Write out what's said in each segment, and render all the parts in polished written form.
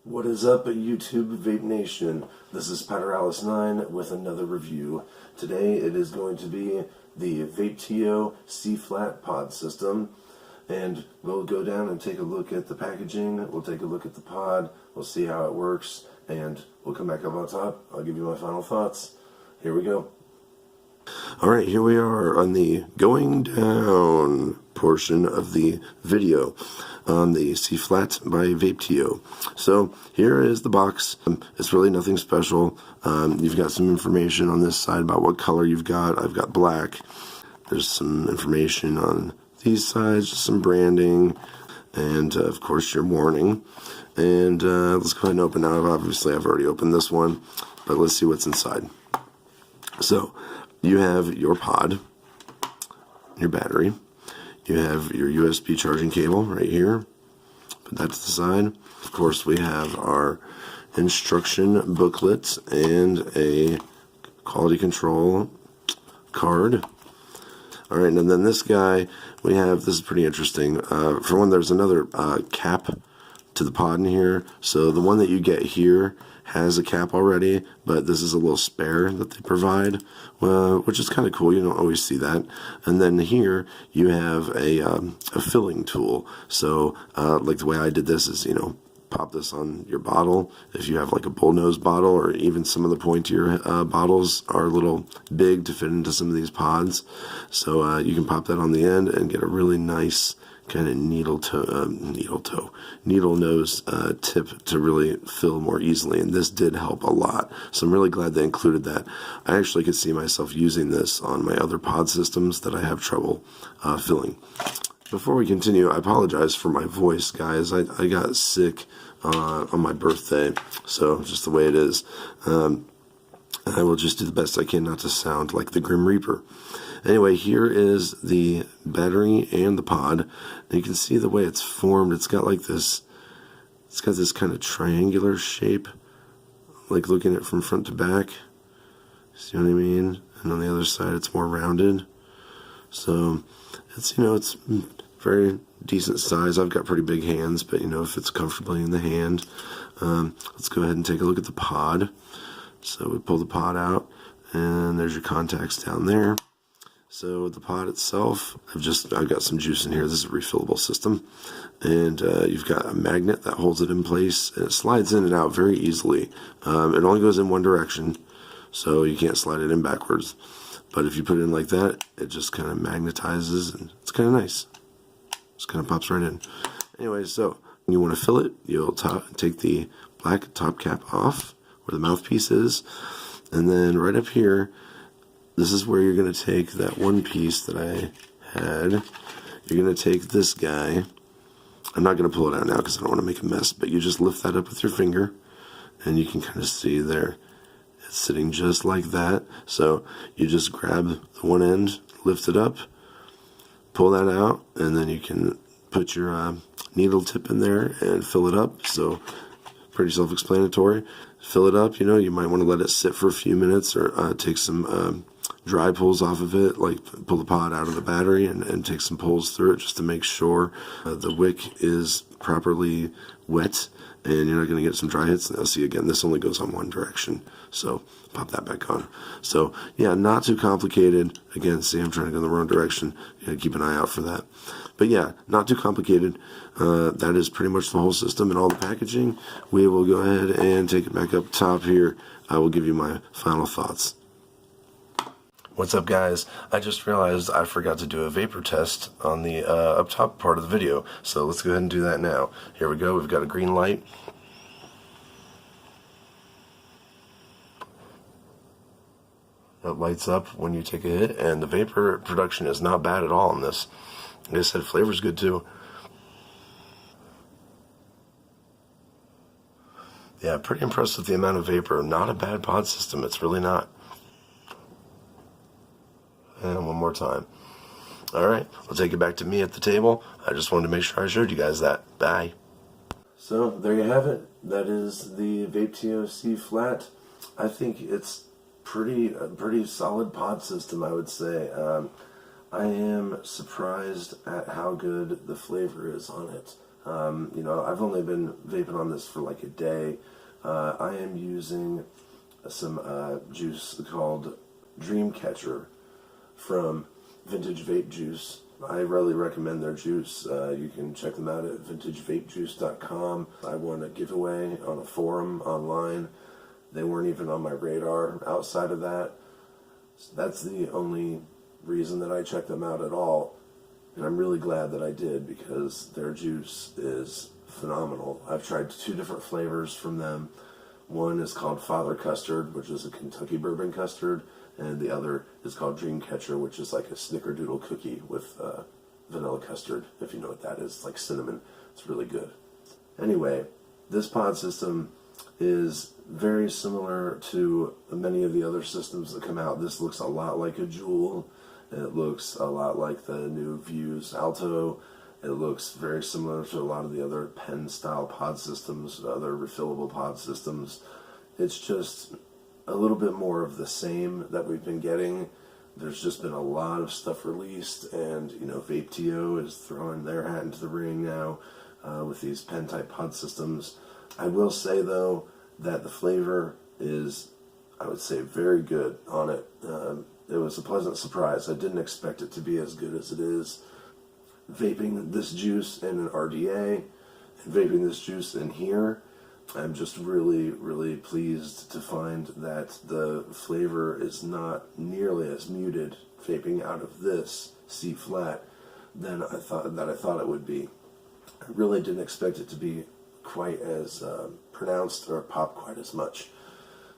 What is up, YouTube Vape Nation? This is Pateralis9 with another review. Today it is going to be the Vaptio C-Flat pod system, and we'll go down and take a look at the packaging, we'll take a look at the pod, we'll see how it works, and we'll come back up on top. I'll give you my final thoughts. Here we go. Alright, here we are on the going down portion of the video on the C-Flat by Vaptio. So here is the box. It's really nothing special. You've got some information on this side about what color you've got. I've got black. There's some information on these sides, just some branding, and of course your warning. And let's go ahead and open now. Obviously I've already opened this one, but let's see what's inside. So you have your pod, your battery, you have your USB charging cable right here, put that to the side. Of course we have our instruction booklet and a quality control card. Alright, and then this guy, this is pretty interesting. For one, there's another cap to the pod in here. So the one that you get here has a cap already, but this is a little spare that they provide, which is kind of cool. You don't always see that. And then here you have a filling tool. So like the way I did this is, pop this on your bottle. If you have like a bullnose bottle, or even some of the pointier bottles are a little big to fit into some of these pods. So you can pop that on the end and get a really nice kind of needle nose tip to really fill more easily, and this did help a lot, so I'm really glad they included that. I actually could see myself using this on my other pod systems that I have trouble filling. Before we continue, I apologize for my voice, guys. I got sick on my birthday, so just the way it is. I will just do the best I can not to sound like the Grim Reaper. Anyway, here is the battery and the pod. And you can see the way it's formed. It's got like this, it's got this kind of triangular shape, like looking at it from front to back. See what I mean? And on the other side, it's more rounded. So it's, it's very decent size. I've got pretty big hands, but it fits comfortably in the hand. Let's go ahead and take a look at the pod. So we pull the pod out, and there's your contacts down there. So the pod itself, I've got some juice in here. This is a refillable system, and you've got a magnet that holds it in place, and it slides in and out very easily. It only goes in one direction, so you can't slide it in backwards. But if you put it in like that, it just kind of magnetizes, and it's kind of nice. Just kind of pops right in. Anyway, so when you want to fill it, you'll take the black top cap off where the mouthpiece is, and then right up here, this is where you're going to take that one piece that I had. You're going to take this guy. I'm not going to pull it out now because I don't want to make a mess, but you just lift that up with your finger, and you can kind of see there. It's sitting just like that. So you just grab the one end, lift it up, pull that out, and then you can put your needle tip in there and fill it up. So pretty self-explanatory. Fill it up, you might want to let it sit for a few minutes, or take some dry pulls off of it, like pull the pod out of the battery and take some pulls through it just to make sure the wick is properly wet and you're not going to get some dry hits. Now see, again, this only goes on one direction, so pop that back on. So yeah, not too complicated. Again, see, I'm trying to go in the wrong direction. You gotta keep an eye out for that. But yeah, not too complicated. That is pretty much the whole system and all the packaging. We will go ahead and take it back up top here. I will give you my final thoughts. What's up, guys? I just realized I forgot to do a vapor test on the up top part of the video, so let's go ahead and do that now. Here we go. We've got a green light. That lights up when you take a hit, and the vapor production is not bad at all on this. Like I said, flavor's good too. Yeah, pretty impressed with the amount of vapor. Not a bad pod system. It's really not. And one more time. Alright, we'll take it back to me at the table. I just wanted to make sure I showed you guys that. Bye. So, there you have it. That is the Vaptio C-Flat. I think it's a pretty solid pod system, I would say. I am surprised at how good the flavor is on it. I've only been vaping on this for like a day. I am using some juice called Dreamcatcher from Vintage Vape Juice. I really recommend their juice. You can check them out at vintagevapejuice.com. I won a giveaway on a forum online. They weren't even on my radar outside of that. So that's the only reason that I checked them out at all. And I'm really glad that I did, because their juice is phenomenal. I've tried 2 different flavors from them. One is called Father Custard, which is a Kentucky bourbon custard, and the other is called Dreamcatcher, which is like a snickerdoodle cookie with vanilla custard, if you know what that is. It's like cinnamon. It's really good. Anyway, this pod system is very similar to many of the other systems that come out. This looks a lot like a Juul. It looks a lot like the new Vuse Alto. It looks very similar to a lot of the other pen-style pod systems, other refillable pod systems. It's just a little bit more of the same that we've been getting. There's just been a lot of stuff released, and Vaptio is throwing their hat into the ring now with these pen-type pod systems. I will say, though, that the flavor is, I would say, very good on it. It was a pleasant surprise. I didn't expect it to be as good as it is. Vaping this juice in an RDA and vaping this juice in here, I'm just really, really pleased to find that the flavor is not nearly as muted vaping out of this C-flat than I thought it would be. I really didn't expect it to be quite as pronounced or pop quite as much.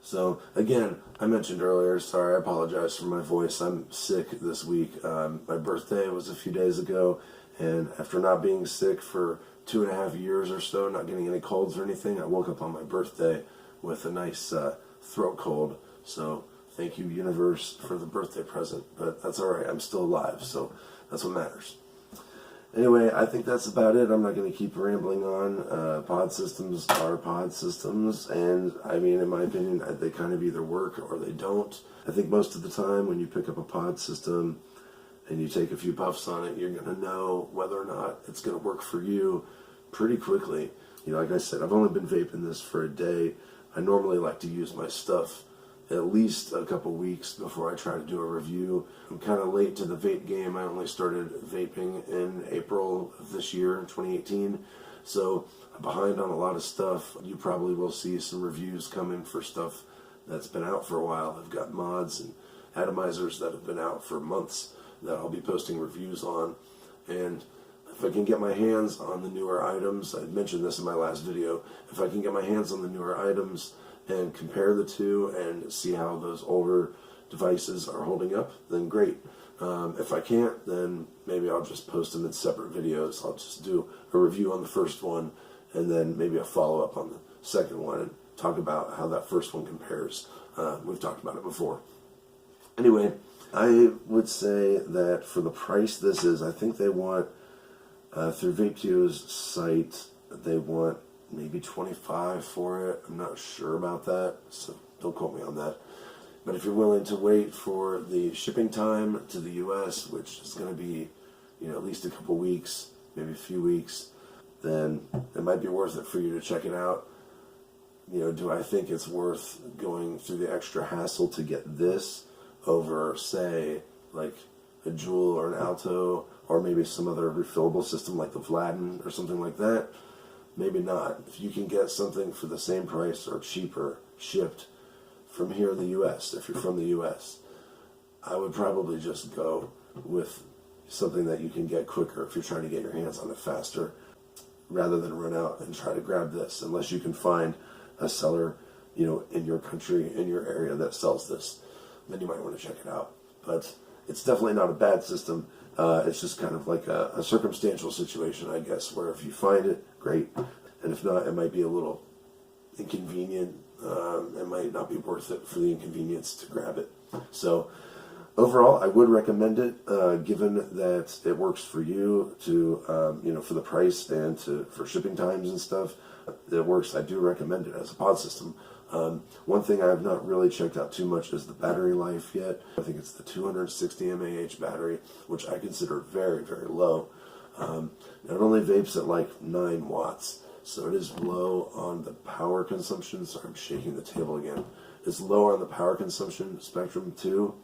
So, again, I mentioned earlier, sorry, I apologize for my voice. I'm sick this week. My birthday was a few days ago, and after not being sick for 2.5 years or so, not getting any colds or anything, I woke up on my birthday with a nice throat cold. So, thank you, universe, for the birthday present. But that's all right. I'm still alive, so that's what matters. Anyway, I think that's about it. I'm not going to keep rambling on. Pod systems are pod systems, and I mean, in my opinion, they kind of either work or they don't. I think most of the time when you pick up a pod system and you take a few puffs on it, you're going to know whether or not it's going to work for you pretty quickly. Like I said, I've only been vaping this for a day. I normally like to use my stuff at least a couple weeks before I try to do a review. I'm kind of late to the vape game. I only started vaping in April of this year, 2018. So I'm behind on a lot of stuff. You probably will see some reviews coming for stuff that's been out for a while. I've got mods and atomizers that have been out for months that I'll be posting reviews on. And if I can get my hands on the newer items, I mentioned this in my last video, if I can get my hands on the newer items and compare the two and see how those older devices are holding up, then great. If I can't, then maybe I'll just post them in separate videos. I'll just do a review on the first one, and then maybe a follow-up on the second one and talk about how that first one compares. We've talked about it before. Anyway, I would say that for the price this is, I think they want, through Vaptio's site, they want maybe $25 for it. I'm not sure about that, so don't quote me on that. But if you're willing to wait for the shipping time to the US, which is going to be, at least a couple weeks, maybe a few weeks, then it might be worth it for you to check it out. Do I think it's worth going through the extra hassle to get this over, say, like a Juul or an Alto, or maybe some other refillable system like the Vladden or something like that? Maybe not. If you can get something for the same price or cheaper shipped from here in the U.S., if you're from the U.S., I would probably just go with something that you can get quicker if you're trying to get your hands on it faster, rather than run out and try to grab this, unless you can find a seller, in your country, in your area that sells this. Then you might want to check it out. But it's definitely not a bad system. It's just kind of like a circumstantial situation, I guess, where if you find it, great. And if not, it might be a little inconvenient. It might not be worth it for the inconvenience to grab it. So overall, I would recommend it, given that it works for you to, for the price and for shipping times and stuff. It works. I do recommend it as a pod system. One thing I have not really checked out too much is the battery life yet. I think it's the 260 mAh battery, which I consider very, very low. It only vapes at like 9 watts, so it is low on the power consumption. Sorry, I'm shaking the table again. It's lower on the power consumption spectrum too,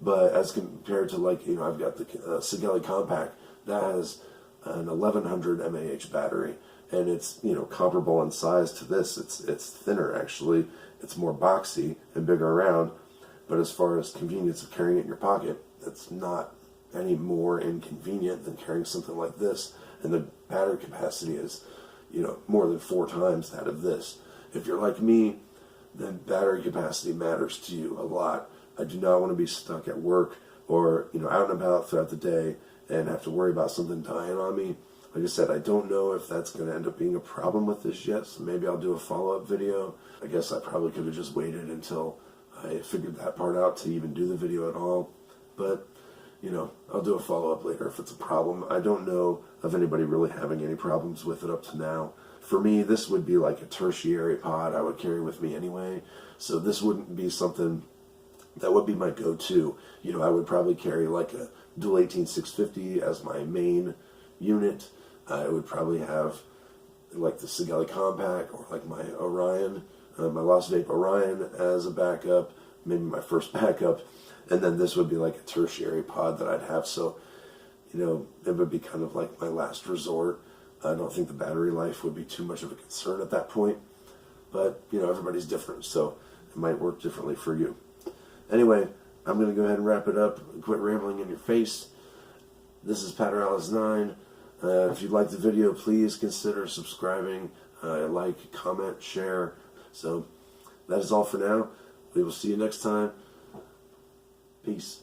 but as compared to, like, I've got the Shaky Compact that has an 1100 mAh battery, and it's comparable in size to this. It's thinner actually. It's more boxy and bigger around, but as far as convenience of carrying it in your pocket, it's not any more inconvenient than carrying something like this. And the battery capacity is, more than 4 times that of this. If you're like me, then battery capacity matters to you a lot. I do not want to be stuck at work or, out and about throughout the day and have to worry about something dying on me. Like I said, I don't know if that's going to end up being a problem with this yet, so maybe I'll do a follow-up video. I guess I probably could have just waited until I figured that part out to even do the video at all. But, I'll do a follow-up later if it's a problem. I don't know of anybody really having any problems with it up to now. For me, this would be like a tertiary pod I would carry with me anyway, so this wouldn't be something that would be my go-to. I would probably carry like a dual 18650 as my main unit. I would probably have like the Shaky Compact or like my Orion, my Lost Vape Orion as a backup, maybe my first backup, and then this would be like a tertiary pod that I'd have. So, it would be kind of like my last resort. I don't think the battery life would be too much of a concern at that point, but everybody's different, so it might work differently for you. Anyway, I'm going to go ahead and wrap it up and quit rambling in your face. This is Patteralice9. If you liked the video, please consider subscribing, like, comment, share. So that is all for now. We will see you next time. Peace.